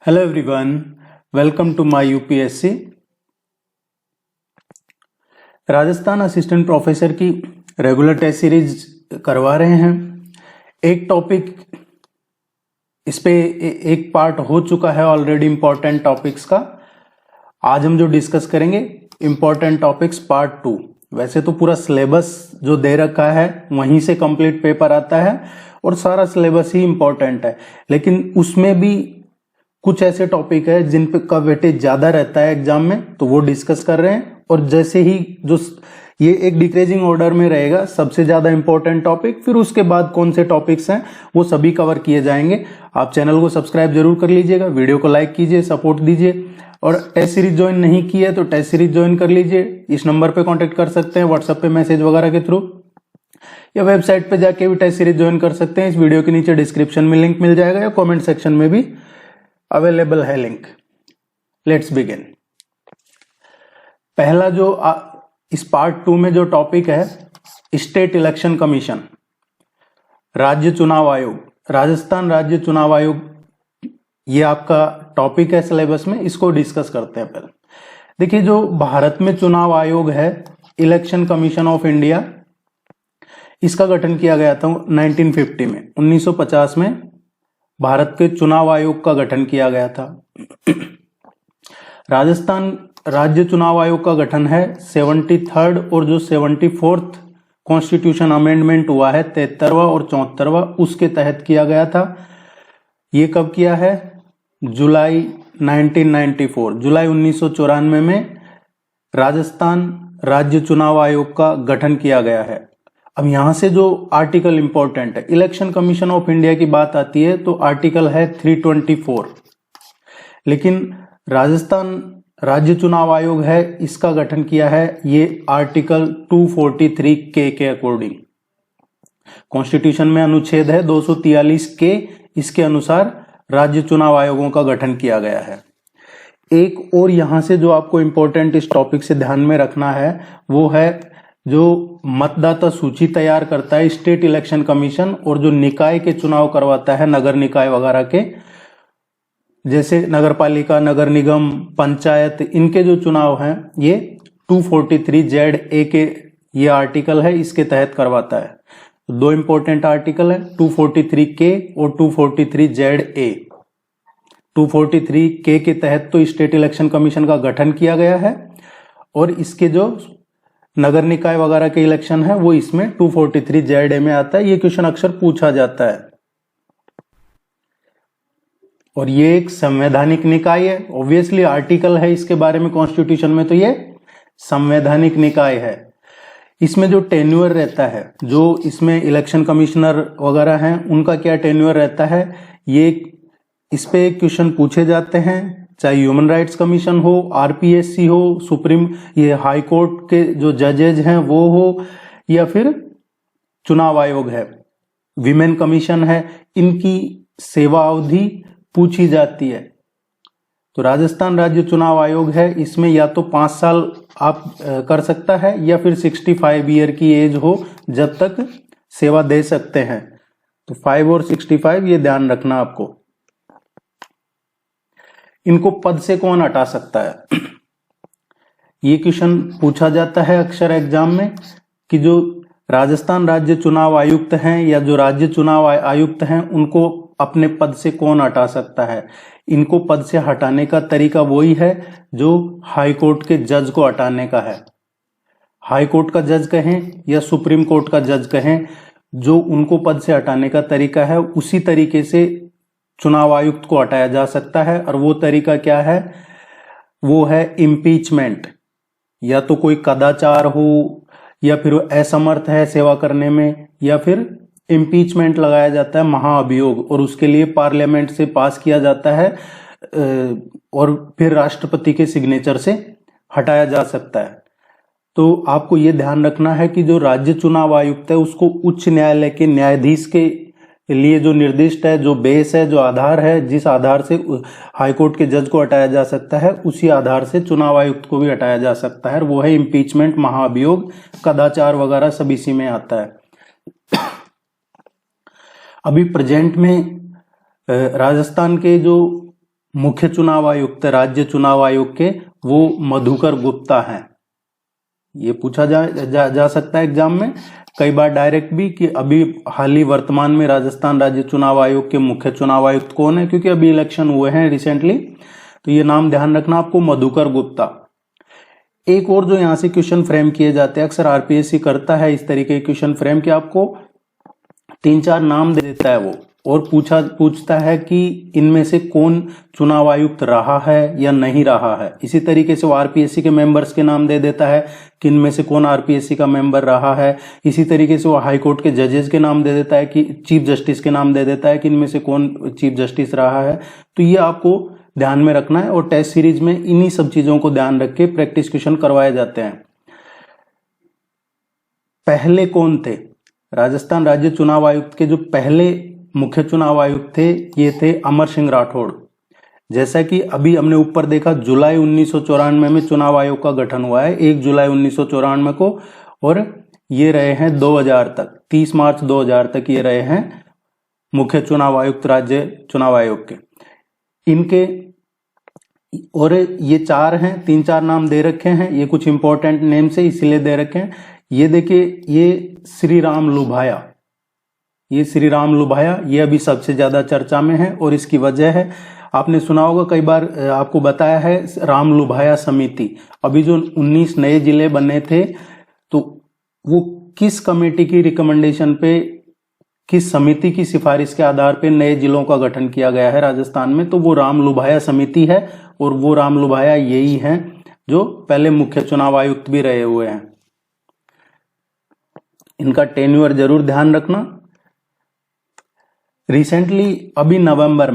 Hello everyone, welcome to my UPSC. Rajasthan assistant professor की regular test series करवा रहे हैं। एक टॉपिक इस पे एक पार्ट हो चुका है ऑलरेडी इम्पोर्टेंट टॉपिक्स का। आज हम जो डिस्कस करेंगे इम्पोर्टेंट टॉपिक्स पार्ट 2। वैसे तो पूरा सिलेबस जो दे रखा है वहीं से कंप्लीट पेपर आता है और सारा सिलेबस ही इम्पोर्टेंट है, लेकिन उसमें भी कुछ ऐसे टॉपिक है जिन पे का वेटेज ज्यादा रहता है एग्जाम में, तो वो डिस्कस कर रहे हैं। और जैसे ही जो ये एक डिक्रीजिंग ऑर्डर में रहेगा, सबसे ज्यादा इंपॉर्टेंट टॉपिक, फिर उसके बाद कौन से टॉपिक्स हैं वो सभी कवर किए जाएंगे। आप चैनल को सब्सक्राइब जरूर कर लीजिएगा, वीडियो को लाइक कीजिए, सपोर्ट दीजिए। और टेस्ट सीरीज ज्वाइन नहीं की है तो टेस्ट सीरीज ज्वाइन कर लीजिए। इस नंबर पे कांटेक्ट कर सकते हैं, व्हाट्सएप पे मैसेज वगैरह के थ्रू, या वेबसाइट पे जाके भी टेस्ट सीरीज ज्वाइन कर सकते हैं। इस वीडियो के नीचे डिस्क्रिप्शन में लिंक मिल जाएगा या कॉमेंट सेक्शन में भी अवेलेबल है लिंक। Let's begin. पहला जो इस पार्ट 2 में जो टॉपिक है, स्टेट इलेक्शन कमीशन, राज्य चुनाव आयोग, राजस्थान राज्य चुनाव आयोग, ये आपका टॉपिक है सिलेबस में। इसको डिस्कस करते हैं पहले। देखिए, जो भारत में चुनाव आयोग है, इलेक्शन कमीशन ऑफ इंडिया, इसका गठन किया गया था 1950 में। 1950 में भारत के चुनाव आयोग का गठन किया गया था। राजस्थान राज्य चुनाव आयोग का गठन है 73rd और जो 74th कॉन्स्टिट्यूशन अमेंडमेंट हुआ है 73वां और 74वां, उसके तहत किया गया था। ये कब किया है? जुलाई 1994, जुलाई 1994 में राजस्थान राज्य चुनाव आयोग का गठन किया गया है। अब यहां से जो आर्टिकल इंपॉर्टेंट है, इलेक्शन कमीशन ऑफ इंडिया की बात आती है तो आर्टिकल है 324, लेकिन राजस्थान राज्य चुनाव आयोग है, इसका गठन किया है ये आर्टिकल 243 के अकॉर्डिंग। कॉन्स्टिट्यूशन में अनुच्छेद है 243 के, इसके अनुसार राज्य चुनाव आयोगों का गठन किया गया है। एक और यहां से जो आपको इंपॉर्टेंट इस टॉपिक से ध्यान में रखना है वो है जो मतदाता सूची तैयार करता है स्टेट इलेक्शन कमीशन, और जो निकाय के चुनाव करवाता है, नगर निकाय वगैरह के, जैसे नगर पालिका, नगर निगम, पंचायत, इनके जो चुनाव हैं ये 243ZA के ये आर्टिकल है, इसके तहत करवाता है। दो इंपॉर्टेंट आर्टिकल है, 243 के और 243ZA। 243 के तहत तो स्टेट इलेक्शन कमीशन का गठन किया गया है, और इसके जो नगर निकाय वगैरह के इलेक्शन है वो इसमें 243ZA में आता है। ये क्वेश्चन अक्सर पूछा जाता है। और ये एक संवैधानिक निकाय है, ऑब्वियसली आर्टिकल है इसके बारे में कॉन्स्टिट्यूशन में, तो ये संवैधानिक निकाय है। इसमें जो टेन्योर रहता है, जो इसमें इलेक्शन कमिश्नर वगैरह हैं उनका क्या टेन्योर रहता है, ये इस पे क्वेश्चन पूछे जाते हैं। चाहे ह्यूमन राइट्स कमीशन हो, आरपीएससी हो, सुप्रीम ये हाई कोर्ट के जो जजेज हैं वो हो, या फिर चुनाव आयोग है, विमेन कमीशन है, इनकी सेवा अवधि पूछी जाती है। तो राजस्थान राज्य चुनाव आयोग है, इसमें या तो 5 साल आप कर सकता है या फिर 65 ईयर की एज हो जब तक सेवा दे सकते हैं। तो 5 और 65 ये ध्यान रखना आपको। इनको पद से कौन हटा सकता है, ये क्वेश्चन पूछा जाता है अक्सर एग्जाम में, कि जो राजस्थान राज्य चुनाव आयुक्त हैं या जो राज्य चुनाव आयुक्त हैं उनको अपने पद से कौन हटा सकता है। इनको पद से हटाने का तरीका वही है जो हाई कोर्ट के जज को हटाने का है। हाई कोर्ट का जज कहें या सुप्रीम कोर्ट का जज कहें, जो उनको पद से हटाने का तरीका है उसी तरीके से चुनाव आयुक्त को हटाया जा सकता है। और वो तरीका क्या है? वो है इम्पीचमेंट। या तो कोई कदाचार हो, या फिर असमर्थ है सेवा करने में, या फिर इम्पीचमेंट लगाया जाता है, महाअभियोग, और उसके लिए पार्लियामेंट से पास किया जाता है और फिर राष्ट्रपति के सिग्नेचर से हटाया जा सकता है। तो आपको ये ध्यान रखना है कि जो राज्य चुनाव आयुक्त है उसको उच्च न्यायालय के न्यायाधीश के लिए जो निर्दिष्ट है, जो बेस है, जो आधार है, जिस आधार से हाईकोर्ट के जज को हटाया जा सकता है, उसी आधार से चुनाव आयुक्त को भी हटाया जा सकता है। वो है इम्पीचमेंट, महाअभियोग, कदाचार वगैरह सब इसी में आता है। अभी प्रेजेंट में राजस्थान के जो मुख्य चुनाव आयुक्त राज्य चुनाव आयोग के वो मधुकर गुप्ता हैं। ये पूछा जा सकता है एग्जाम में कई बार डायरेक्ट भी कि अभी हाल ही वर्तमान में राजस्थान राज्य चुनाव आयोग के मुख्य चुनाव आयुक्त कौन है, क्योंकि अभी इलेक्शन हुए हैं रिसेंटली, तो ये नाम ध्यान रखना आपको, मधुकर गुप्ता। एक और जो यहाँ से क्वेश्चन फ्रेम किए जाते हैं, अक्सर आरपीएससी करता है इस तरीके के क्वेश्चन फ्रेम कि आपको 3-4 नाम दे देता है वो और पूछता है कि इनमें से कौन चुनाव आयुक्त रहा है या नहीं रहा है। इसी तरीके से वो आरपीएससी के मेंबर्स के नाम दे देता है कि इनमें से कौन आरपीएससी का मेंबर रहा है। इसी तरीके से वो हाई कोर्ट के जजेस के नाम दे देता है कि चीफ जस्टिस के नाम दे देता है कि इनमें से कौन चीफ जस्टिस रहा है। तो ये आपको ध्यान में रखना है और टेस्ट सीरीज में इन्हीं सब चीजों को ध्यान रख के प्रैक्टिस क्वेश्चन करवाए जाते हैं। पहले कौन थे? राजस्थान राज्य चुनाव आयुक्त के जो पहले मुख्य चुनाव आयुक्त थे ये थे अमर सिंह राठौड़। जैसा कि अभी हमने ऊपर देखा, जुलाई 1994 में चुनाव आयोग का गठन हुआ है, 1 जुलाई 1994 को, और ये रहे हैं 2000 तक, 30 मार्च 2000 तक ये रहे हैं मुख्य चुनाव आयुक्त राज्य चुनाव आयोग के। इनके और ये 4 हैं, 3-4 नाम दे रखे हैं, ये कुछ इंपॉर्टेंट नेम से इसलिए दे रखे हैं। ये देखिए, ये श्री राम लुभाया, ये श्री राम लुभाया, ये अभी सबसे ज्यादा चर्चा में है और इसकी वजह है, आपने सुना होगा कई बार, आपको बताया है राम लुभाया समिति। अभी जो 19 नए जिले बने थे तो वो किस कमेटी की रिकमेंडेशन पे, किस समिति की सिफारिश के आधार पे नए जिलों का गठन किया गया है राजस्थान में, तो वो राम लुभाया समिति है। और वो राम लुभाया यही हैं जो पहले मुख्य चुनाव आयुक्त भी रहे हुए हैं। इनका टेन्योर जरूर ध्यान रखना। रिसेंटली अभी नवंबर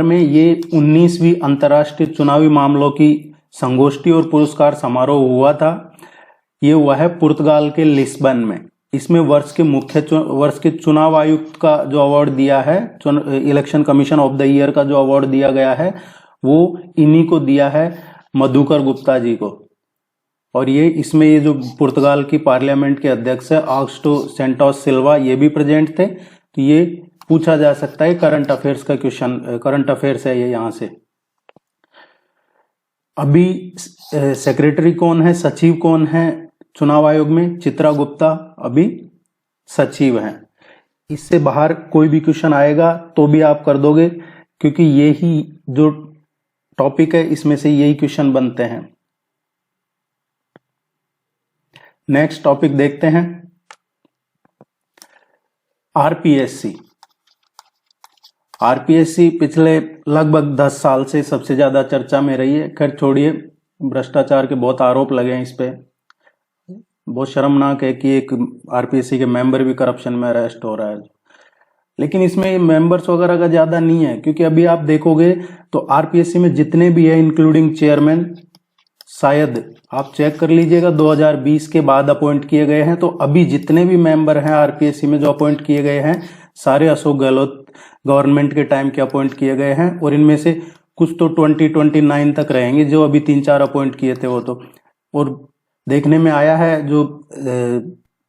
में ये 19वीं अंतर्राष्ट्रीय चुनावी मामलों की संगोष्ठी और पुरस्कार समारोह हुआ था। ये हुआ है पुर्तगाल के लिस्बन में। इसमें वर्ष के चुनाव आयुक्त का जो अवार्ड दिया है, election commission of the year का जो अवार्ड दिया गया है, वो इन्हीं को दिया है, मधुकर गुप्ता जी को। और ये इसमें ये जो पुर्तगाल की पार्लियामेंट के अध्यक्ष है ऑगस्टो सेंटोस सिल्वा, ये भी प्रेजेंट थे। तो ये पूछा जा सकता है, करंट अफेयर्स का क्वेश्चन, करंट अफेयर्स है ये यहां से। अभी सेक्रेटरी कौन है, सचिव कौन है चुनाव आयोग में? चित्रा गुप्ता अभी सचिव हैं। इससे बाहर कोई भी क्वेश्चन आएगा तो भी आप कर दोगे, क्योंकि यही जो टॉपिक है इसमें से यही क्वेश्चन बनते हैं। नेक्स्ट टॉपिक देखते हैं, आरपीएससी पिछले लगभग 10 साल से सबसे ज्यादा चर्चा में रही है। खैर छोड़िए, भ्रष्टाचार के बहुत आरोप लगे हैं इस पे। बहुत शर्मनाक है कि एक आरपीएससी के मेंबर भी करप्शन में अरेस्ट हो रहा है। लेकिन इसमें मेंबर्स वगैरह का ज्यादा नहीं है, क्योंकि अभी आप देखोगे तो आरपीएससी में जितने भी है इंक्लूडिंग चेयरमैन, शायद आप चेक कर लीजिएगा 2020 के बाद अपॉइंट किए गए हैं। तो अभी जितने भी मेंबर हैं आरपीएससी में जो अपॉइंट किए गए हैं, सारे अशोक गहलोत गवर्नमेंट के टाइम के अपॉइंट किए गए हैं। और इनमें से कुछ तो 2029 तक रहेंगे, जो अभी 3-4 अपॉइंट किए थे वो तो। और देखने में आया है, जो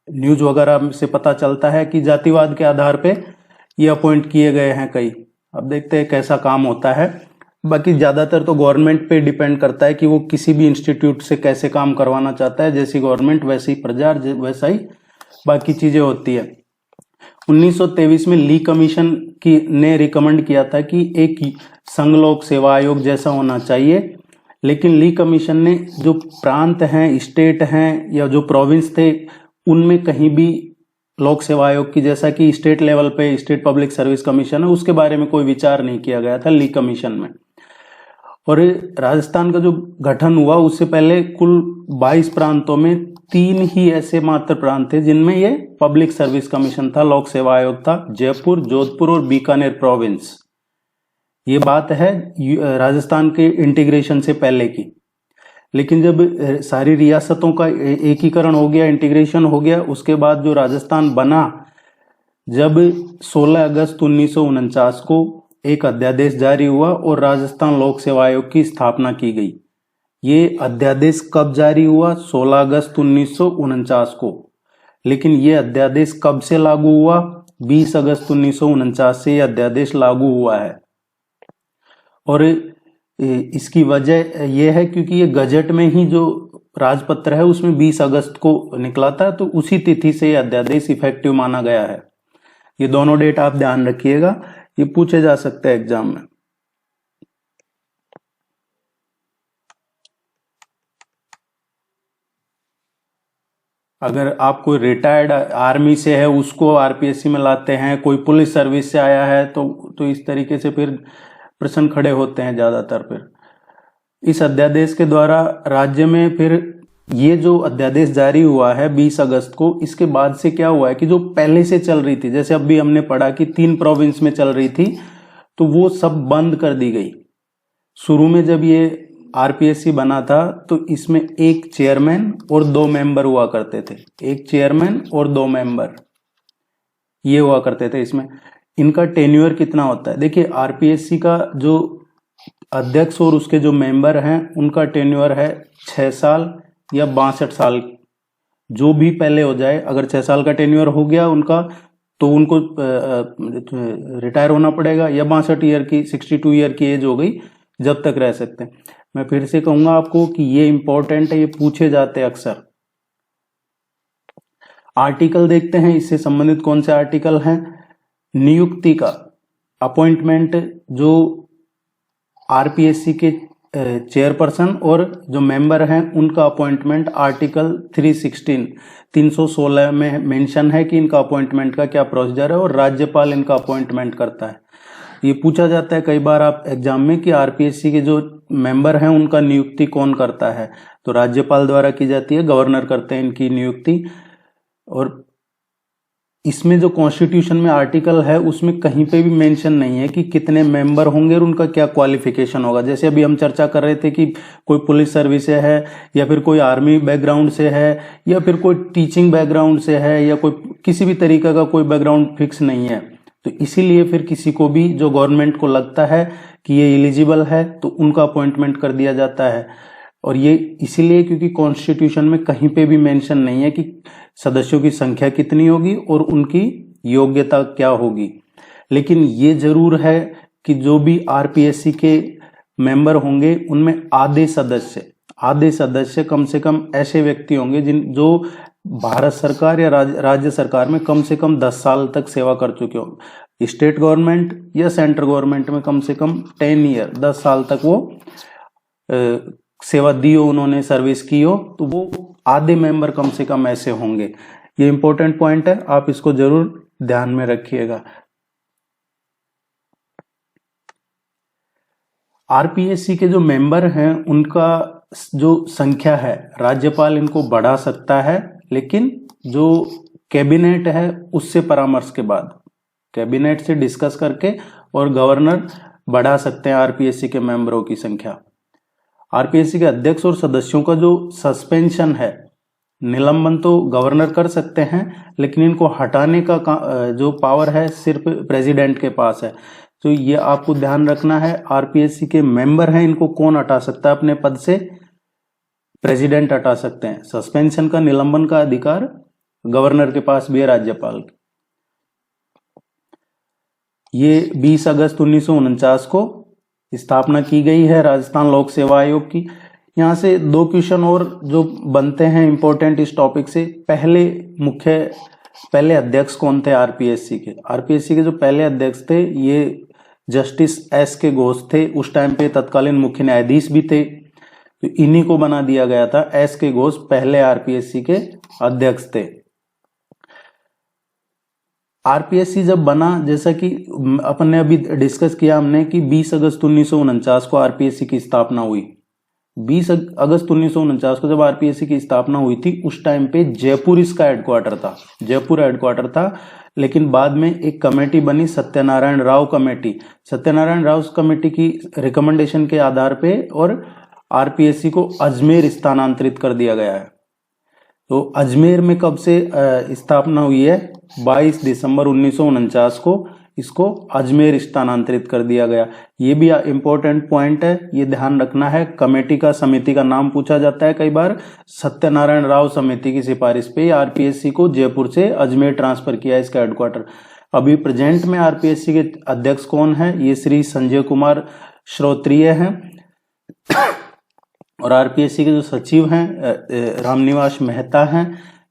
न्यूज वगैरह से पता चलता है कि जातिवाद के आधार पे ये अपॉइंट किए गए हैं कई। अब देखते हैं कैसा काम होता है। बाकी ज्यादातर तो गवर्नमेंट पे डिपेंड करता है कि वो किसी भी इंस्टीट्यूट से कैसे काम करवाना चाहता है। जैसी गवर्नमेंट वैसी ही प्रजा, वैसा ही बाकी चीजें होती है। 1923 में ली कमीशन की ने रिकमेंड किया था कि एक संघ लोक सेवा आयोग जैसा होना चाहिए। लेकिन ली कमीशन ने जो प्रांत हैं, स्टेट हैं या जो प्रोविंस थे, उनमें कहीं भी लोक सेवा आयोग की, जैसा कि स्टेट लेवल पे स्टेट पब्लिक सर्विस कमीशन है, उसके बारे में कोई विचार नहीं किया गया था ली कमीशन में। और राजस्थान का जो गठन हुआ उससे पहले कुल 22 प्रांतों में 3 ही ऐसे मात्र प्रांत थे जिनमें ये पब्लिक सर्विस कमीशन था, लोक सेवा आयोग था, जयपुर, जोधपुर और बीकानेर प्रोविंस। ये बात है राजस्थान के इंटीग्रेशन से पहले की। लेकिन जब सारी रियासतों का एकीकरण हो गया, इंटीग्रेशन हो गया, उसके बाद जो राजस्थान बना, जब 16 अगस्त 1949 को एक अध्यादेश जारी हुआ और राजस्थान लोक सेवा आयोग की स्थापना की गई। ये अध्यादेश कब जारी हुआ? 16 अगस्त 1949 को। लेकिन ये अध्यादेश कब से लागू हुआ? 20 अगस्त 1949 से यह अध्यादेश लागू हुआ है। और इसकी वजह यह है क्योंकि ये गजट में ही जो राजपत्र है उसमें 20 अगस्त को निकला था, तो उसी तिथि से ये अध्यादेश इफेक्टिव माना गया है। ये दोनों डेट आप ध्यान रखिएगा, ये पूछे जा सकते हैं एग्जाम में। अगर आप कोई रिटायर्ड आर्मी से है उसको आरपीएससी में लाते हैं, कोई पुलिस सर्विस से आया है तो इस तरीके से फिर प्रश्न खड़े होते हैं ज्यादातर। फिर इस अध्यादेश के द्वारा राज्य में फिर ये जो अध्यादेश जारी हुआ है 20 अगस्त को, इसके बाद से क्या हुआ है कि जो पहले से चल रही थी, जैसे अभी हमने पढ़ा कि 3 प्रोविंस में चल रही थी, तो वो सब बंद कर दी गई। शुरू में जब ये आरपीएससी बना था तो इसमें एक चेयरमैन और 2 मेंबर हुआ करते थे, एक चेयरमैन और 2 मेंबर ये हुआ करते थे। इसमें इनका टेन्योर कितना होता है, देखिए आरपीएससी का जो अध्यक्ष और उसके जो मेंबर हैं उनका टेन्योर है 6 साल या 62 साल, जो भी पहले हो जाए। अगर 6 साल का टेन्योर हो गया उनका तो उनको रिटायर होना पड़ेगा, या 62 ईयर की 62 ईयर की एज हो गई जब तक रह सकते हैं। मैं फिर से कहूंगा आपको कि ये इंपॉर्टेंट है, ये पूछे जाते हैं अक्सर। आर्टिकल देखते हैं, इससे संबंधित कौन से आर्टिकल हैं। नियुक्ति का अपॉइंटमेंट, जो आरपीएससी के चेयरपर्सन और जो मेंबर हैं उनका अपॉइंटमेंट आर्टिकल 316 में मेंशन है कि इनका अपॉइंटमेंट का क्या प्रोसीजर है, और राज्यपाल इनका अपॉइंटमेंट करता है। ये पूछा जाता है कई बार आप एग्जाम में कि आरपीएससी के जो मेंबर हैं उनका नियुक्ति कौन करता है, तो राज्यपाल द्वारा की जाती है, गवर्नर करते हैं इनकी नियुक्ति। और इसमें जो कॉन्स्टिट्यूशन में आर्टिकल है उसमें कहीं पे भी मेंशन नहीं है कि कितने मेंबर होंगे और उनका क्या क्वालिफिकेशन होगा। जैसे अभी हम चर्चा कर रहे थे कि कोई पुलिस सर्विस से है, या फिर कोई आर्मी बैकग्राउंड से है, या फिर कोई टीचिंग बैकग्राउंड से है, या कोई किसी भी तरीके का कोई बैकग्राउंड फिक्स नहीं है। तो इसीलिए फिर किसी को भी जो गवर्नमेंट को लगता है कि ये एलिजिबल है तो उनका अपॉइंटमेंट कर दिया जाता है। और ये इसीलिए क्योंकि कॉन्स्टिट्यूशन में कहीं पे भी मेंशन नहीं है कि सदस्यों की संख्या कितनी होगी और उनकी योग्यता क्या होगी। लेकिन ये जरूर है कि जो भी आरपीएससी के मेंबर होंगे उनमें आधे सदस्य कम से कम ऐसे व्यक्ति होंगे जो भारत सरकार या राज्य सरकार में कम से कम 10 साल तक सेवा कर चुके हो। स्टेट गवर्नमेंट या सेंट्रल गवर्नमेंट में कम से कम 10 ईयर 10 साल तक वो सेवा दी हो, उन्होंने सर्विस की हो, तो वो आधे मेंबर कम से कम ऐसे होंगे। ये इंपॉर्टेंट पॉइंट है, आप इसको जरूर ध्यान में रखिएगा। आरपीएससी के जो मेंबर हैं उनका जो संख्या है राज्यपाल इनको बढ़ा सकता है, लेकिन जो कैबिनेट है उससे परामर्श के बाद, कैबिनेट से डिस्कस करके और गवर्नर बढ़ा सकते हैं आरपीएससी के मेंबरों की संख्या। आरपीएससी के अध्यक्ष और सदस्यों का जो सस्पेंशन है, निलंबन तो गवर्नर कर सकते हैं, लेकिन इनको हटाने का जो पावर है सिर्फ प्रेसिडेंट के पास है। तो ये आपको ध्यान रखना है, आरपीएससी के मेंबर हैं इनको कौन हटा सकता है अपने पद से, प्रेसिडेंट हटा सकते हैं। सस्पेंशन का, निलंबन का अधिकार गवर्नर के पास भी है, राज्यपाल। ये 20 अगस्त 1949 को स्थापना की गई है राजस्थान लोक सेवा आयोग की। यहाँ से 2 क्वेश्चन और जो बनते हैं इंपॉर्टेंट इस टॉपिक से। पहले अध्यक्ष कौन थे आरपीएससी के? आरपीएससी के जो पहले अध्यक्ष थे ये जस्टिस एस के घोष थे, उस टाइम पे तत्कालीन मुख्य न्यायाधीश भी थे, तो इन्हीं को बना दिया गया था। एस के घोष पहले आरपीएससी के अध्यक्ष थे। आरपीएससी जब बना, जैसा कि अपन ने अभी डिस्कस किया हमने कि 20 अगस्त 1949 को आरपीएससी की स्थापना हुई। 20 अगस्त 1949 को जब आरपीएससी की स्थापना हुई थी उस टाइम पे जयपुर इसका हेडक्वार्टर था, जयपुर हेडक्वार्टर था। लेकिन बाद में एक कमेटी बनी, सत्यनारायण राव कमेटी। सत्यनारायण राव कमेटी की रिकमेंडेशन के आधार पे और आरपीएससी को अजमेर स्थानांतरित कर दिया गया है। तो अजमेर में कब से स्थापना हुई है? 22 दिसंबर 1949 को इसको अजमेर स्थानांतरित कर दिया गया। ये भी इंपॉर्टेंट पॉइंट है, ये ध्यान रखना है। कमेटी का, समिति का नाम पूछा जाता है कई बार। सत्यनारायण राव समिति की सिफारिश पे आरपीएससी को जयपुर से अजमेर ट्रांसफर किया इसका हेडक्वार्टर। अभी प्रेजेंट में आरपीएससी के अध्यक्ष कौन है? ये श्री संजय कुमार श्रोत्रिय हैं और आरपीएससी के जो सचिव हैं रामनिवास मेहता हैं।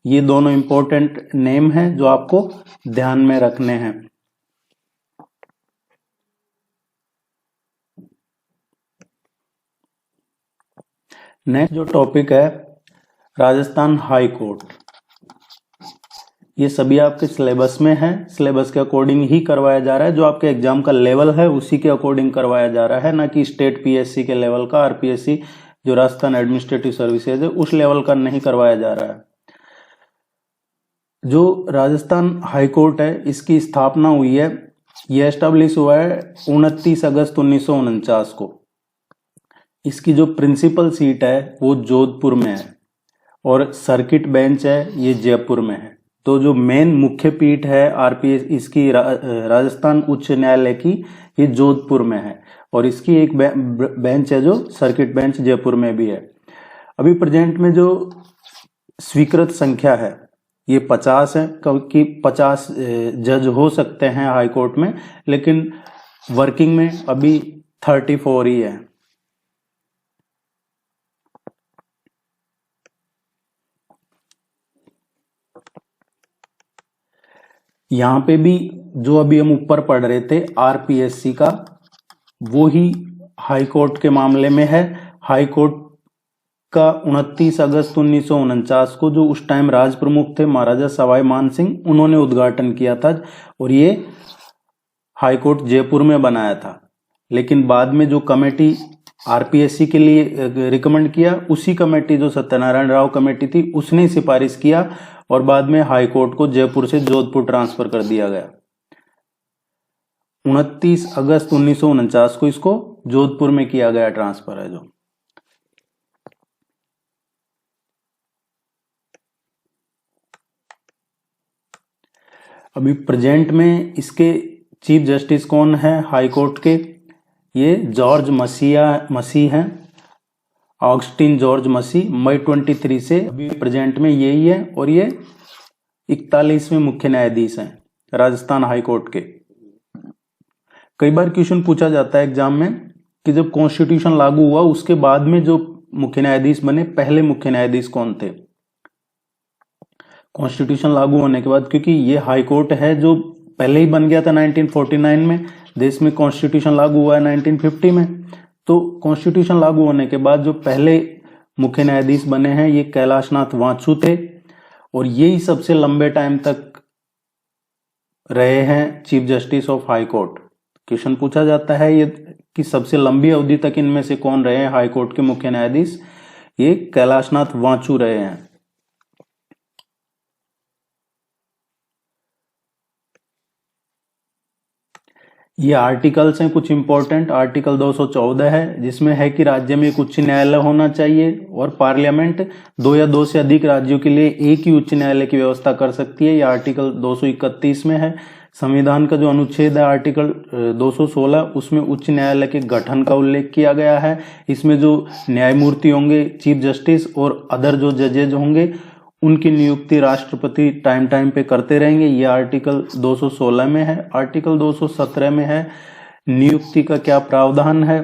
ये दोनों इंपॉर्टेंट नेम हैं जो आपको ध्यान में रखने हैं। नेक्स्ट जो टॉपिक है राजस्थान हाई कोर्ट, ये सभी आपके सिलेबस में है, सिलेबस के अकॉर्डिंग ही करवाया जा रहा है। जो आपके एग्जाम का लेवल है उसी के अकॉर्डिंग करवाया जा रहा है, ना कि स्टेट पीएससी के लेवल का, आरपीएससी जो राजस्थान एडमिनिस्ट्रेटिव सर्विसेज है उस लेवल का नहीं करवाया जा रहा है। जो राजस्थान हाई कोर्ट है इसकी स्थापना हुई है, यह एस्टेब्लिश हुआ है 29 अगस्त 1949 को। इसकी जो प्रिंसिपल सीट है वो जोधपुर में है और सर्किट बेंच है ये जयपुर में है। तो जो मेन मुख्य पीठ है आरपीएस इसकी राजस्थान उच्च न्यायालय की, ये जोधपुर में है और इसकी एक बेंच है जो सर्किट बेंच जयपुर में भी है। अभी प्रेजेंट में जो स्वीकृत संख्या है ये 50 है, क्योंकि 50 जज हो सकते हैं हाई कोर्ट में, लेकिन वर्किंग में अभी 34 ही है। यहां पे भी जो अभी हम ऊपर पढ़ रहे थे आरपीएससी का, वो ही हाई कोर्ट के मामले में है। हाई कोर्ट का 29 अगस्त 1949 को जो उस टाइम राज प्रमुख थे महाराजा सवाई मान सिंह, उन्होंने उद्घाटन किया था और ये हाई कोर्ट जयपुर में बनाया था। लेकिन बाद में जो कमेटी आरपीएससी के लिए रिकमेंड किया, उसी कमेटी जो सत्यनारायण राव कमेटी थी उसने सिफारिश किया और बाद में हाई कोर्ट को जयपुर से जोधपुर ट्रांसफर कर दिया गया। 29 अगस्त 1949 को इसको जोधपुर में किया गया ट्रांसफर है। जो अभी प्रेजेंट में इसके चीफ जस्टिस कौन है हाई कोर्ट के, ये जॉर्ज मसीह हैं, ऑगस्टिन जॉर्ज मसीह। मई 23 से अभी प्रेजेंट में यही है और ये 41वें मुख्य न्यायाधीश हैं राजस्थान हाई कोर्ट के। कई बार क्वेश्चन पूछा जाता है एग्जाम में कि जब कॉन्स्टिट्यूशन लागू हुआ उसके बाद में जो मुख्य न्यायाधीश बने, पहले मुख्य न्यायाधीश कौन थे कॉन्स्टिट्यूशन लागू होने के बाद, क्योंकि ये हाई कोर्ट है जो पहले ही बन गया था 1949 में। देश में कॉन्स्टिट्यूशन लागू हुआ है 1950 में। तो कॉन्स्टिट्यूशन लागू होने के बाद जो पहले मुख्य न्यायाधीश बने हैं ये कैलाशनाथ वांचू थे और यही सबसे लंबे टाइम तक रहे हैं chief justice of high court. Question पूछा जाता है ये कि सबसे लंबी अवधि तक इनमें से कौन रहे हैं हाई कोर्ट के मुख्य न्यायाधीश, ये कैलाशनाथ वांचू रहे हैं। ये आर्टिकल्स हैं कुछ इंपॉर्टेंट। आर्टिकल 214 है जिसमें है कि राज्य में एक उच्च न्यायालय होना चाहिए और पार्लियामेंट 2 या 2 से अधिक राज्यों के लिए एक ही उच्च न्यायालय की व्यवस्था कर सकती है। ये आर्टिकल 231 में है। संविधान का जो अनुच्छेद है आर्टिकल 216, उसमें उच्च न्यायालय के गठन का उल्लेख किया गया है। इसमें जो न्यायमूर्ति होंगे, चीफ जस्टिस और अदर जो जजेज होंगे, उनकी नियुक्ति राष्ट्रपति टाइम पे करते रहेंगे। ये आर्टिकल 216 में है। आर्टिकल 217 में है नियुक्ति का क्या प्रावधान है।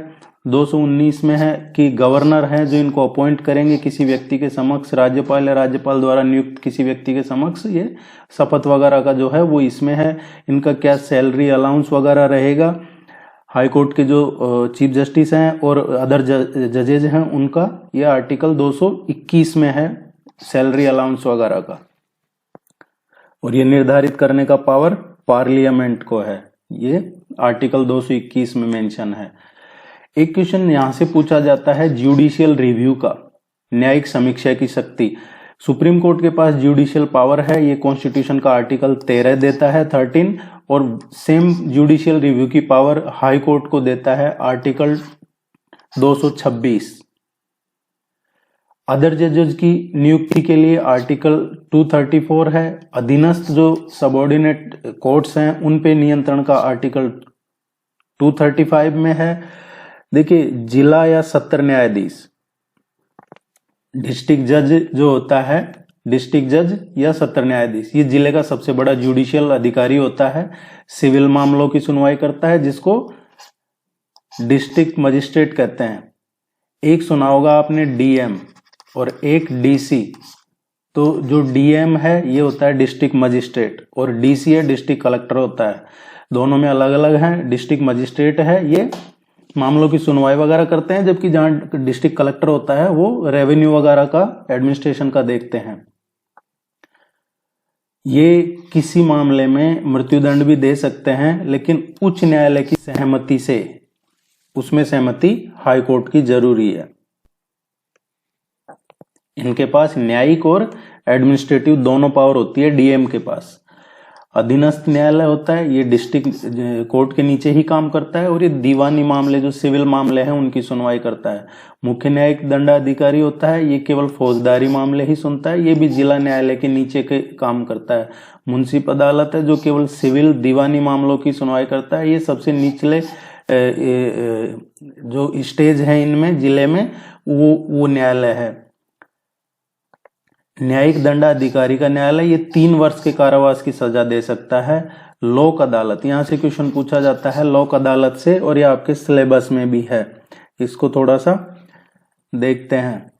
219 में है कि गवर्नर हैं जो इनको अपॉइंट करेंगे किसी व्यक्ति के समक्ष, राज्यपाल या राज्यपाल द्वारा नियुक्त किसी व्यक्ति के समक्ष, ये शपथ वगैरह का जो है वो इसमें है। इनका क्या सैलरी अलाउंस वगैरह रहेगा। हाई कोर्ट के जो चीफ जस्टिस हैं और अदर जजेज हैं उनका, यह आर्टिकल 221 में है, सैलरी अलाउंस वगैरह का। और ये निर्धारित करने का पावर पार्लियामेंट को है, ये आर्टिकल 221 में मेंशन है। एक क्वेश्चन यहां से पूछा जाता है ज्यूडिशियल रिव्यू का, न्यायिक समीक्षा की शक्ति। सुप्रीम कोर्ट के पास ज्यूडिशियल पावर है, ये कॉन्स्टिट्यूशन का आर्टिकल 13 देता है 13, और सेम ज्यूडिशियल रिव्यू की पावर हाई कोर्ट को देता है आर्टिकल 226। अदर जजेज की नियुक्ति के लिए आर्टिकल 234 है। अधीनस्थ जो सबऑर्डिनेट कोर्ट्स हैं उन पे नियंत्रण का आर्टिकल 235 में है। देखिए, जिला या सत्र न्यायाधीश, डिस्ट्रिक्ट जज जो होता है, डिस्ट्रिक्ट जज या सत्र न्यायाधीश, ये जिले का सबसे बड़ा जुडिशियल अधिकारी होता है। सिविल मामलों की सुनवाई करता है, जिसको डिस्ट्रिक्ट मजिस्ट्रेट कहते हैं। एक सुना होगा आपने डीएम और एक डीसी। तो जो डीएम है ये होता है डिस्ट्रिक्ट मजिस्ट्रेट और डीसी है डिस्ट्रिक्ट कलेक्टर होता है। दोनों में अलग अलग हैं। डिस्ट्रिक्ट मजिस्ट्रेट है ये मामलों की सुनवाई वगैरह करते हैं, जबकि जहां डिस्ट्रिक्ट कलेक्टर होता है वो रेवेन्यू वगैरह का, एडमिनिस्ट्रेशन का देखते हैं। ये किसी मामले में मृत्युदंड भी दे सकते हैं, लेकिन उच्च न्यायालय की सहमति से, उसमें सहमति हाई कोर्ट की जरूरी है। इनके पास न्यायिक और एडमिनिस्ट्रेटिव दोनों पावर होती है डीएम के पास। अधीनस्थ न्यायालय होता है, ये डिस्ट्रिक्ट कोर्ट के नीचे ही काम करता है और ये दीवानी मामले, जो सिविल मामले हैं, उनकी सुनवाई करता है। मुख्य न्यायिक दंडाधिकारी होता है, ये केवल फौजदारी मामले ही सुनता है, ये भी जिला न्यायालय के नीचे के काम करता है। मुंसिफ अदालत है जो केवल सिविल दीवानी मामलों की सुनवाई करता है, ये सबसे निचले जो स्टेज है इनमें जिले में वो न्यायालय है। न्यायिक दंडाधिकारी का न्यायालय ये 3 वर्ष के कारावास की सजा दे सकता है। लोक अदालत, यहां से क्वेश्चन पूछा जाता है लोक अदालत से, और ये आपके सिलेबस में भी है, इसको थोड़ा सा देखते हैं।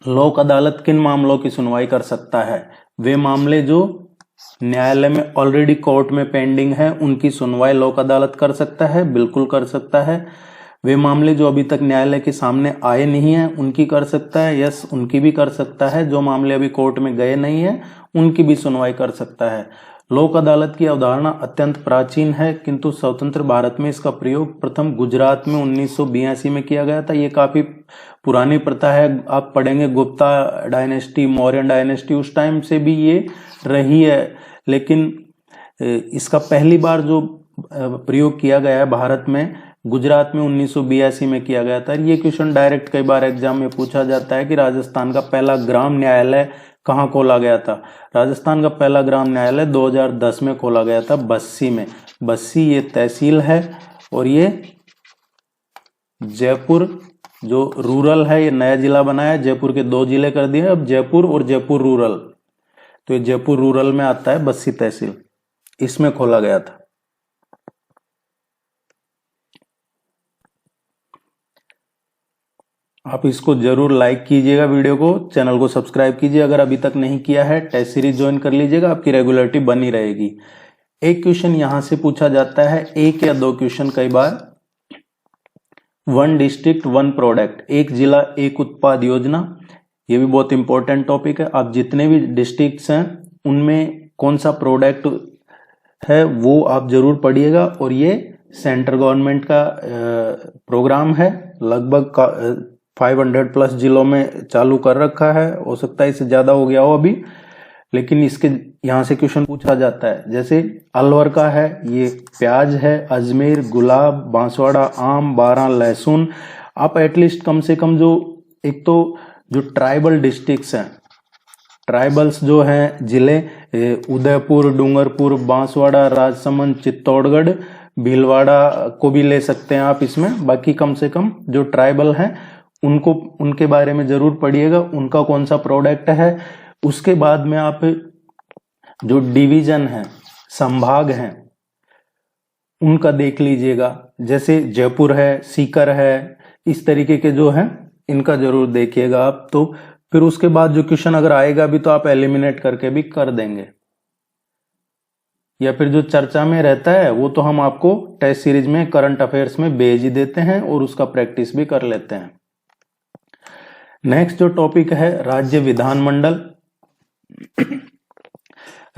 लोक अदालत किन मामलों की सुनवाई कर सकता है? वे मामले जो न्यायालय में ऑलरेडी कोर्ट में पेंडिंग है, उनकी सुनवाई लोक अदालत कर सकता है, बिल्कुल कर सकता है। वे मामले जो अभी तक न्यायालय के सामने आए नहीं हैं, उनकी कर सकता है, यस उनकी भी कर सकता है। जो मामले अभी कोर्ट में गए नहीं है, उनकी भी सुनवाई कर सकता है। लोक अदालत की अवधारणा अत्यंत प्राचीन है, किंतु स्वतंत्र भारत में इसका प्रयोग प्रथम गुजरात में 1982 में किया गया था। ये काफी पुरानी प्रथा है, आप पढ़ेंगे गुप्ता डायनेस्टी, मौर्यन डायनेस्टी, उस टाइम से भी ये रही है, लेकिन इसका पहली बार जो प्रयोग किया गया है भारत में, गुजरात में 1982 में किया गया था। ये क्वेश्चन डायरेक्ट कई बार एग्जाम में पूछा जाता है कि राजस्थान का पहला ग्राम न्यायालय कहाँ खोला गया था। राजस्थान का पहला ग्राम न्यायालय 2010 में खोला गया था, बस्सी में। बस्सी ये तहसील है और ये जयपुर जो रूरल है, ये नया जिला बनाया है। जयपुर के 2 जिले कर दिए अब, जयपुर और जयपुर रूरल। तो ये जयपुर रूरल में आता है बस्सी तहसील, इसमें खोला गया था। आप इसको जरूर लाइक कीजिएगा, वीडियो को, चैनल को सब्सक्राइब कीजिए अगर अभी तक नहीं किया है। टेस्ट सीरीज ज्वाइन कर लीजिएगा, आपकी रेगुलरिटी बनी रहेगी। एक क्वेश्चन यहां से पूछा जाता है, एक या 2 क्वेश्चन कई बार। 1 डिस्ट्रिक्ट 1 प्रोडक्ट, एक जिला एक उत्पाद योजना, ये भी बहुत इंपॉर्टेंट टॉपिक है। आप जितने भी डिस्ट्रिक्ट्स हैं उनमें कौन सा प्रोडक्ट है वो आप जरूर पढ़िएगा। और ये सेंट्रल गवर्नमेंट का प्रोग्राम है, लगभग 500 प्लस जिलों में चालू कर रखा है, हो सकता है इससे ज्यादा हो गया हो अभी, लेकिन इसके यहां से क्वेश्चन पूछा जाता है। जैसे अलवर का है, ये प्याज है, अजमेर गुलाब, बांसवाड़ा आम, 12 लहसुन। आप एटलीस्ट कम से कम जो एक तो जो ट्राइबल डिस्ट्रिक्ट्स हैं, ट्राइबल्स जो हैं जिले, उदयपुर, डूंगरपुर, बांसवाड़ा, राजसमंद, चित्तौड़गढ़, भीलवाड़ा को भी ले सकते हैं आप इसमें। बाकी कम से कम जो ट्राइबल हैं उनको, उनके बारे में जरूर पढ़िएगा, उनका कौन सा प्रोडक्ट है। उसके बाद में आप जो डिवीजन है, संभाग हैं, उनका देख लीजिएगा। जैसे जयपुर है, सीकर है, इस तरीके के जो हैं इनका जरूर देखिएगा आप। तो फिर उसके बाद जो क्वेश्चन अगर आएगा भी तो आप एलिमिनेट करके भी कर देंगे, या फिर जो चर्चा में रहता है वो तो हम आपको टेस्ट सीरीज में करंट अफेयर्स में भेज ही देते हैं और उसका प्रैक्टिस भी कर लेते हैं। नेक्स्ट जो टॉपिक है राज्य विधानमंडल।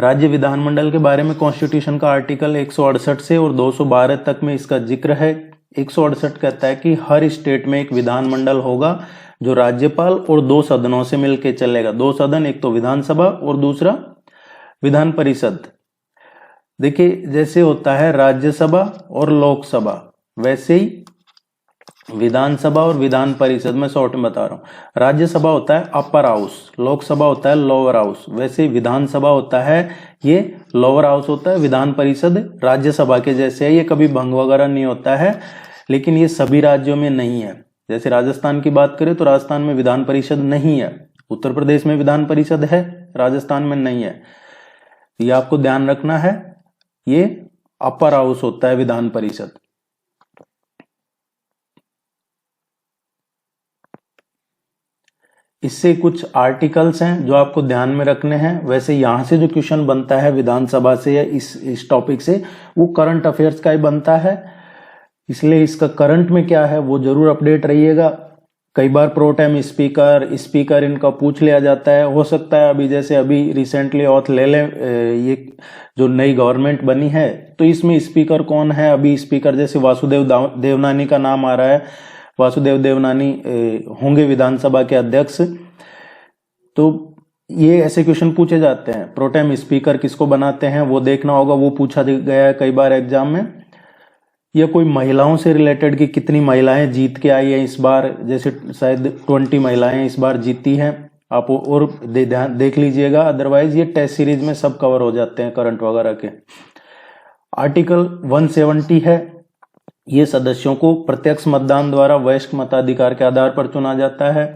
राज्य विधानमंडल के बारे में कॉन्स्टिट्यूशन का आर्टिकल 168 से और 212 तक में इसका जिक्र है। 168 कहता है कि हर स्टेट में एक विधानमंडल होगा जो राज्यपाल और 2 सदनों से मिलकर चलेगा। 2 सदन, एक तो विधानसभा और दूसरा विधान परिषद। देखिए जैसे होता है राज्यसभा और लोकसभा, वैसे ही विधानसभा और विधान परिषद, मैं शॉर्ट में बता रहा हूं। राज्यसभा होता है अपर हाउस, लोकसभा होता है लोअर हाउस, वैसे विधानसभा होता है ये लोअर हाउस होता है। विधान परिषद राज्यसभा के जैसे है, ये कभी भंग वगैरह नहीं होता है, लेकिन ये सभी राज्यों में नहीं है। जैसे राजस्थान की बात करें तो राजस्थान में विधान परिषद नहीं है, उत्तर प्रदेश में विधान परिषद है, राजस्थान में नहीं है। ये आपको ध्यान रखना है, ये अपर हाउस होता है विधान परिषद। इससे कुछ आर्टिकल्स हैं जो आपको ध्यान में रखने हैं। वैसे यहाँ से जो क्वेश्चन बनता है विधानसभा से या इस टॉपिक से, वो करंट अफेयर्स का ही बनता है, इसलिए इसका करंट में क्या है वो जरूर अपडेट रहिएगा। कई बार प्रो टाइम स्पीकर इनका पूछ लिया जाता है। हो सकता है अभी जैसे अभी रिसेंटली ऑथ ले लें, ये जो नई गवर्नमेंट बनी है तो इसमें स्पीकर कौन है, अभी स्पीकर जैसे वासुदेव देवनानी का नाम आ रहा है, वासुदेव देवनानी होंगे विधानसभा के अध्यक्ष। तो ये ऐसे क्वेश्चन पूछे जाते हैं। प्रो टाइम स्पीकर किसको बनाते हैं वो देखना होगा, वो पूछा गया है कई बार एग्जाम में। या कोई महिलाओं से रिलेटेड कि कितनी महिलाएं जीत के आई हैं इस बार, जैसे शायद 20 महिलाएं इस बार जीती हैं, आप और देख लीजिएगा। अदरवाइज ये टेस्ट सीरीज में सब कवर हो जाते हैं करंट वगैरह के। आर्टिकल 170 है, ये सदस्यों को प्रत्यक्ष मतदान द्वारा वयस्क मताधिकार के आधार पर चुना जाता है।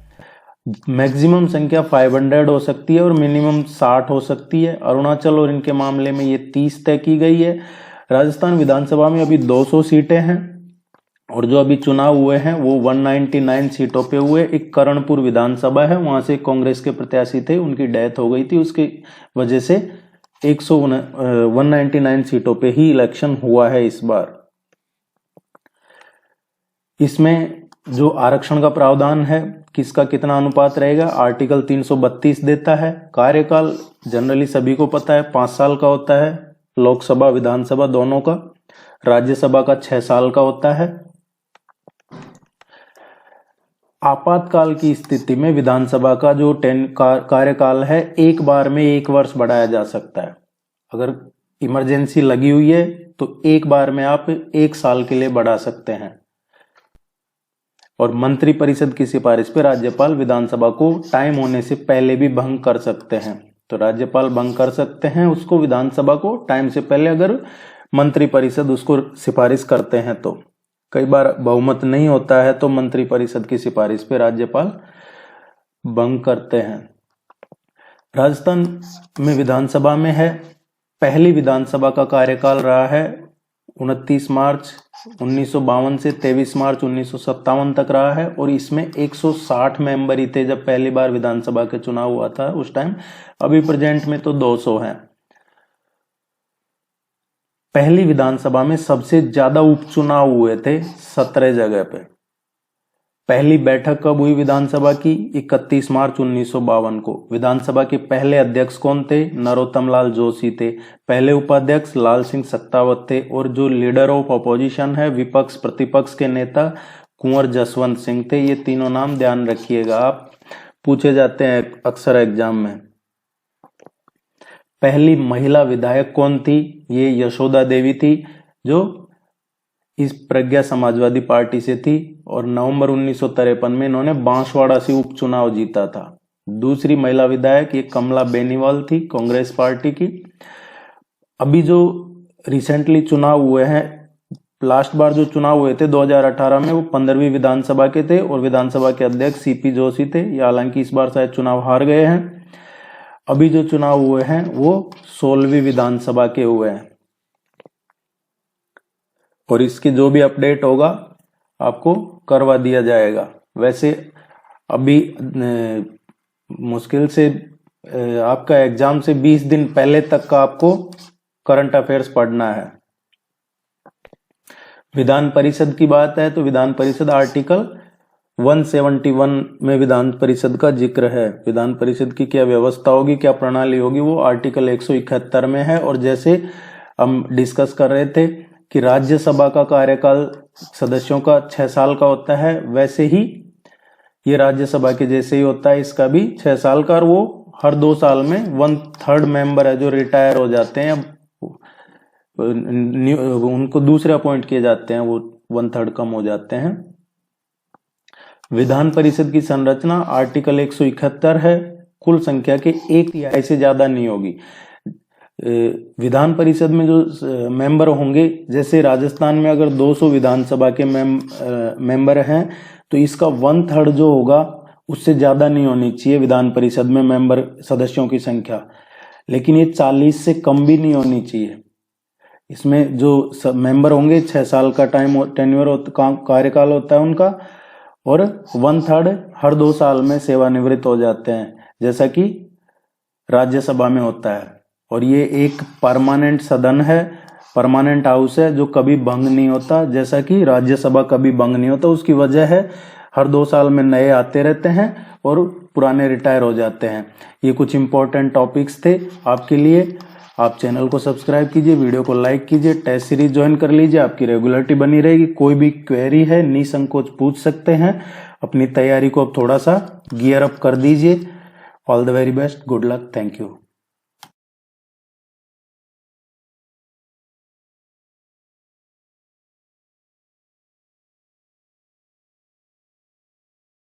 मैक्सिमम संख्या 500 हो सकती है और मिनिमम 60 हो सकती है। अरुणाचल और इनके मामले में ये 30 तय की गई है। राजस्थान विधानसभा में अभी 200 सीटें हैं और जो अभी चुनाव हुए हैं वो 199 सीटों पे हुए। एक करणपुर विधानसभा है, वहां से कांग्रेस के प्रत्याशी थे, उनकी डेथ हो गई थी, उसकी वजह से 199 सीटों पे ही इलेक्शन हुआ है इस बार। इसमें जो आरक्षण का प्रावधान है किसका कितना अनुपात रहेगा, आर्टिकल 332 देता है। कार्यकाल जनरली सभी को पता है 5 साल का होता है, लोकसभा विधानसभा दोनों का। राज्यसभा का 6 साल का होता है। आपातकाल की स्थिति में विधानसभा का जो कार्यकाल है एक बार में 1 वर्ष बढ़ाया जा सकता है। अगर इमरजेंसी लगी हुई है तो एक बार में आप 1 साल के लिए बढ़ा सकते हैं। और मंत्री परिषद की सिफारिश पे राज्यपाल विधानसभा को टाइम होने से पहले भी भंग कर सकते हैं। तो राज्यपाल भंग कर सकते हैं उसको, विधानसभा को टाइम से पहले, अगर मंत्री परिषद उसको सिफारिश करते हैं तो। कई बार बहुमत नहीं होता है तो मंत्री परिषद की सिफारिश पे राज्यपाल भंग करते हैं। राजस्थान में विधानसभा में है, पहली विधानसभा का कार्यकाल रहा है 29 मार्च 1952 से 23 मार्च 1957 तक रहा है और इसमें 160 मेंबर ही थे जब पहली बार विधानसभा के चुनाव हुआ था उस टाइम। अभी प्रेजेंट में तो 200 हैं। पहली विधानसभा में सबसे ज्यादा उपचुनाव हुए थे 17 जगह पे। पहली बैठक कब हुई विधानसभा की, 31 मार्च 1952 को। विधानसभा के पहले अध्यक्ष कौन थे, नरोत्तम लाल जोशी थे। पहले उपाध्यक्ष लाल सिंह सत्तावत थे और जो लीडर ऑफ अपोजिशन है, विपक्ष प्रतिपक्ष के नेता, कुंवर जसवंत सिंह थे। ये तीनों नाम ध्यान रखिएगा, आप पूछे जाते हैं अक्सर एग्जाम में। पहली महिला विधायक कौन थी, ये यशोदा देवी थी जो इस प्रज्ञा समाजवादी पार्टी से थी और नवंबर 1953 में इन्होंने बांसवाड़ा से उपचुनाव जीता था। दूसरी महिला विधायक ये कमला बेनीवाल थी, कांग्रेस पार्टी की। अभी जो रिसेंटली चुनाव हुए हैं, लास्ट बार जो चुनाव हुए थे 2018 में, वो 15वीं विधानसभा के थे और विधानसभा के अध्यक्ष सीपी जोशी थे। ये हालांकि इस बार शायद चुनाव हार गए हैं। अभी जो चुनाव हुए हैं वो 16वीं विधानसभा के हुए हैं और इसकी जो भी अपडेट होगा आपको करवा दिया जाएगा। वैसे अभी मुश्किल से आपका एग्जाम से 20 दिन पहले तक का आपको करंट अफेयर्स पढ़ना है। विधान परिषद की बात है तो विधान परिषद आर्टिकल 171 में विधान परिषद का जिक्र है। विधान परिषद की क्या व्यवस्था होगी, क्या प्रणाली होगी, वो आर्टिकल 171 में है। और जैसे हम डिस्कस कर रहे थे कि राज्यसभा का कार्यकाल सदस्यों का 6 साल का होता है, वैसे ही ये राज्यसभा के जैसे ही होता है, इसका भी 6 साल का। और वो हर 2 साल में 1/3 मेंबर है जो रिटायर हो जाते हैं, उनको दूसरे अपॉइंट किए जाते हैं, वो 1/3 कम हो जाते हैं। विधान परिषद की संरचना आर्टिकल 171 है, कुल संख्या के 1/3 से ज्यादा नहीं होगी। विधान परिषद में जो मेंबर होंगे, जैसे राजस्थान में अगर 200 विधानसभा के मेंबर हैं तो इसका 1/3 जो होगा उससे ज्यादा नहीं होनी चाहिए विधान परिषद में मेंबर सदस्यों की संख्या। लेकिन ये 40 से कम भी नहीं होनी चाहिए। इसमें जो मेंबर होंगे 6 साल का टेन्योर कार्यकाल होता है उनका, और 1/3 हर 2 साल में सेवानिवृत्त हो जाते हैं, जैसा कि राज्यसभा में होता है। और ये एक परमानेंट सदन है, परमानेंट हाउस है जो कभी भंग नहीं होता, जैसा कि राज्यसभा कभी भंग नहीं होता। उसकी वजह है हर 2 साल में नए आते रहते हैं और पुराने रिटायर हो जाते हैं। ये कुछ इंपॉर्टेंट टॉपिक्स थे आपके लिए। आप चैनल को सब्सक्राइब कीजिए, वीडियो को लाइक कीजिए, टेस्ट सीरीज ज्वाइन कर लीजिए, आपकी रेगुलरिटी बनी रहेगी। कोई भी क्वेरी है निसंकोच पूछ सकते हैं। अपनी तैयारी को अब थोड़ा सा गियर अप कर दीजिए। All the very best, good luck, thank you.